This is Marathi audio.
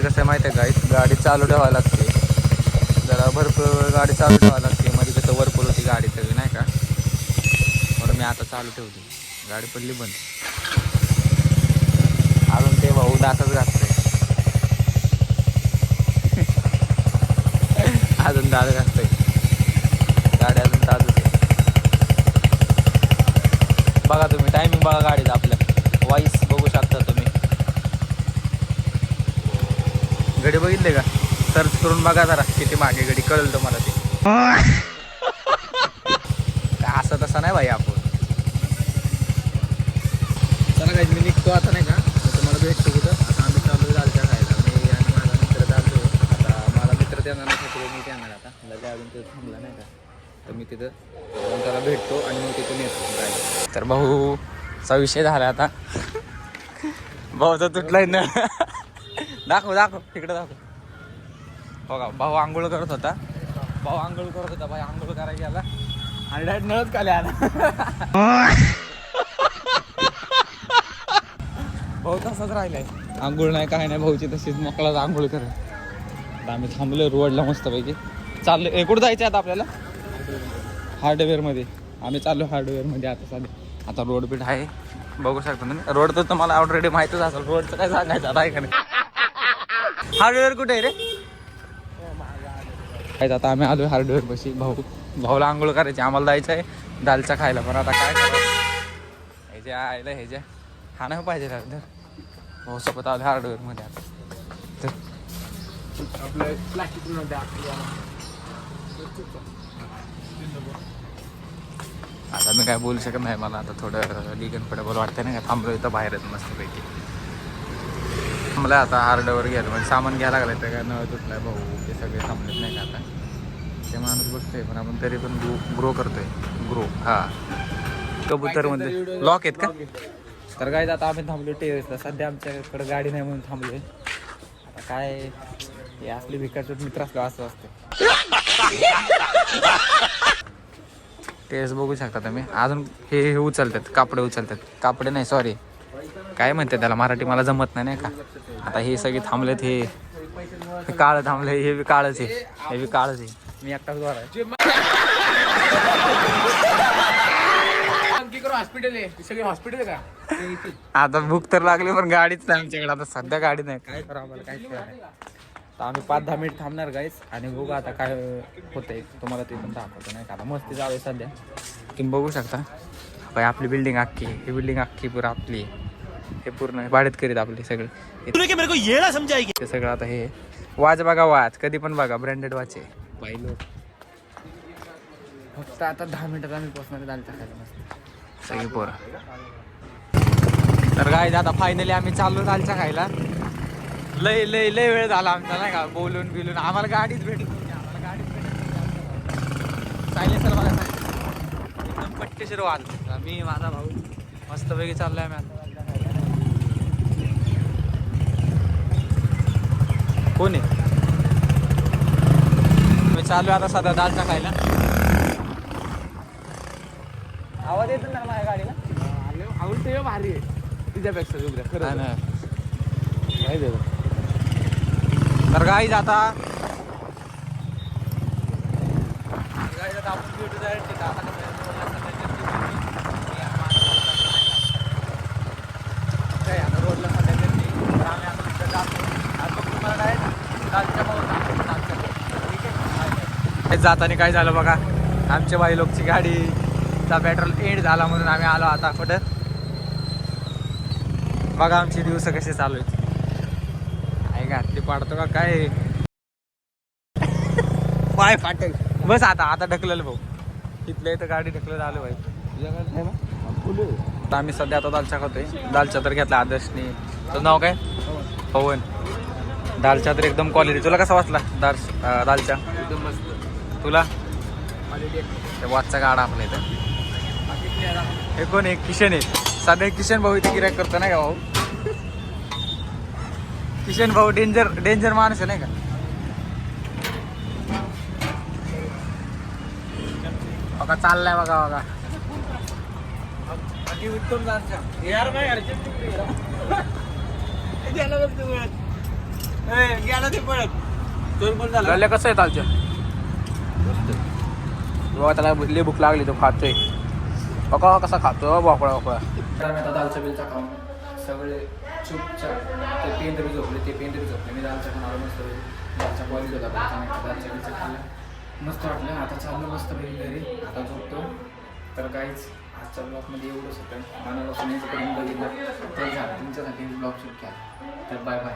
कसं आहे माहिती आहे गाईस, गाडी चालू ठेवावी लागते जरा, भरपूर गाडी चालू ठेवावी लागते. मध्ये कसं वरपूल होती गाडी सगळी नाही का, म्हणून मी आता चालू ठेवली. गाडी पडली बंद. अजून ते भाऊ दातच घासतोय अजून दात घासतोय. गाडी अजून चालूच आहे. बघा तुम्ही टायमिंग बघा गाडीचा, आपल्या वॉइस बघू शकता तुम्ही. घडी बघितले का, सर्च करून बघा जरा किती मागे घडी, कळेल तुम्हाला ते. असं तसं नाही भाई आपण. चला काही मी निघतो आता नाही का, तुम्हाला भेटतो कुठं. आता आम्ही चालू दालच्या खायला, मी आणि माझा मित्र चाललो. आता मला मित्र त्यांना नाही, मी त्यांना आता लगे अजून तिथं थांबला नाही का, तर मी तिथं त्याला भेटतो आणि मग तिथून येतो. तर भाऊचा विषय झाला आता. भाऊचा तुटलाय ना. दाखव तिकडे दाखव. बघा भाऊ आंघोळ करत होता, भाई आंघोळ करायला गेला आणि डायरेक्ट नळच खाली आला. भाऊ तसाच राहिलाय, आंघोळ नाही काय नाही, भाऊची तशीच मोकळाच आंघोळ करत. आम्ही थांबलोय रोडला मस्तपैकी. चाललो कुठं जायचं आता आपल्याला, हार्डवेअर मध्ये. आम्ही चाललो हार्डवेअर मध्ये आता सध्या. आता रोड बीट आहे बघू शकता तुम्ही. रोड तर तुम्हाला ऑलरेडी माहितच असेल, रोडचं काय सांगायचं आहे का नाही. हार्डवेअर कुठे आहे रे. आता आम्ही आलो हार्डवेअर पाशी. भाऊला आंघोळ करायची, आम्हाला जायचं आहे दालचा खायला. पण आता काय करायचं, ह्याच्या आयला ह्याच्या हा नाही पाहिजे तर भाऊ सोबत आलो हार्डवेअर मध्ये. आता तर आता मी काय बोलू शकत नाही, मला आता थोडं डिकम्फर्टेबल वाटतं नाही का, थांबलो इथं बाहेरच मस्तपैकी. मला आता हार्डवेअर घ्यायला म्हणजे सामान घ्यायला लागलं, तर काय नळ तुटलाय भाऊ, ते सगळे थांबलेत नाही का. आता ते माणूस बघतोय पण आपण तरी पण ग्रो करतोय. हा कबूतरमध्ये लॉक आहेत का. तर काय आता आम्ही थांबलो टेरेसला. सध्या आमच्याकडे गाडी नाही म्हणून थांबलोय. आता काय हे असले भिकारचे मित्र असलो असं असते. टेरेस बघू शकता तुम्ही. अजून हे उचलतात, कापडे उचलतात. कापडे नाही सॉरी, काय म्हणते त्याला मराठी मला जमत नाही नाही का. आता हे सगळे थांबलेत, हे काळ थांबले, हे बी काळच आहे, हे बी काळच आहे. मी एकटाच द्वार आहे. हॉस्पिटल का आता भूक तर लागली पण गाडीच नाही आमच्याकडे. आता सध्या गाडी नाही, काय करा आम्हाला काय नाही. तर आम्ही 5-10 मिनिट थांबणार गाईस आणि बघू आता काय होतंय. तुम्हाला ते पण दाखवतो नाही का. आता मस्ती चालू आहे सध्या. तुम्ही बघू शकता काय आपली बिल्डिंग अख्खी, ही बिल्डिंग अख्खी पूर्ण आपली, हे पूर्ण भाड्यात करीत आपले सगळे. ते सगळं आता हे वाच बघा, वाच कधी पण बघा, ब्रँडेड वाच आहे पाहिलं. फक्त आता 10 मिनिटात आम्ही पोहोचणार दालचा खायला मस्त सगळी पोरं. तर काय आता फायनली आम्ही चाललो दालचा खायला. लय लय लय वेळ झाला आमचा नाही का, बोलून बिलून. आम्हाला गाडीच भेटली नव्हती, आम्हाला गाडीच भेटली. सायलेन्सर बघा, एकदम पट्टेशीर वाज. मी माझा भाऊ मस्तपैकी चाललोय आम्ही आता. कोण आहे, मी चालू आता सध्या दालचा खायला. आवाज येतो ना माझ्या गाडीला. आवडते भारी आहे तुझ्यापेक्षा खरं नाही देतो. तर गाईज आता आपण भेटू जाईल तिथं. आता रोडला सध्या गर्दी, तर आम्ही आता तिथं जातो. आता तुम्हाला डायरेक्ट दालच्या ठीक आहे. जाताना काय झालं बघा, आमच्या बाई लोकची गाडीचा पेट्रोल एंड झाला म्हणून आम्ही आलो आता कुठं. बघा आमचे दिवस कसे चालू आहेत. आहे घातली पाडतो का काय, पाय फाटेल बस. आता ढकलेलं भाऊ, इथल्या इथं गाडी ढकलत आलो भाई. आता आम्ही सध्या आता दालचा खातोय. दालचा तर घेतला आदर्शने. तुझं नाव काय, पवन. दालचा तर एकदम क्वालिटी. तुला कसा वाटला दालचा. एकदम मस्त. तुला वाचचा गाडा आपला इथं. हे कोण आहे, किशन आहे. सध्या किशन भाऊ इथे गिऱ्हाईक करतो नाही का भाऊ. किशन भाऊ डेंजर माणूस आहे नाही का. बघा चाललाय बघा उत्तम दालचा. यार नाही गेला ते परत दोन पण झाला. गल्ल्या कसं आहे तालच्या बघा त्याला लई भूक लागली तो खातोय बघा कसा खातो वाकळा वाकळा. तर मी आता दालच्या बिलचा खाऊन सगळे चुपचाप ते पेंदरी झोपले मी दालच्या खाऊन आलो मस्त दालच्या क्वालिटी होता दालच्या बिलचा खाल्ला मस्त वाटलं. आता चाललो मस्त घरी आता झोपतो. तर काहीच आजच्या ब्लॉगमध्ये एवढंच होतं मनापासून बघितलं तर तुमच्यासाठी ब्लॉग शूट केला. तर बाय बाय.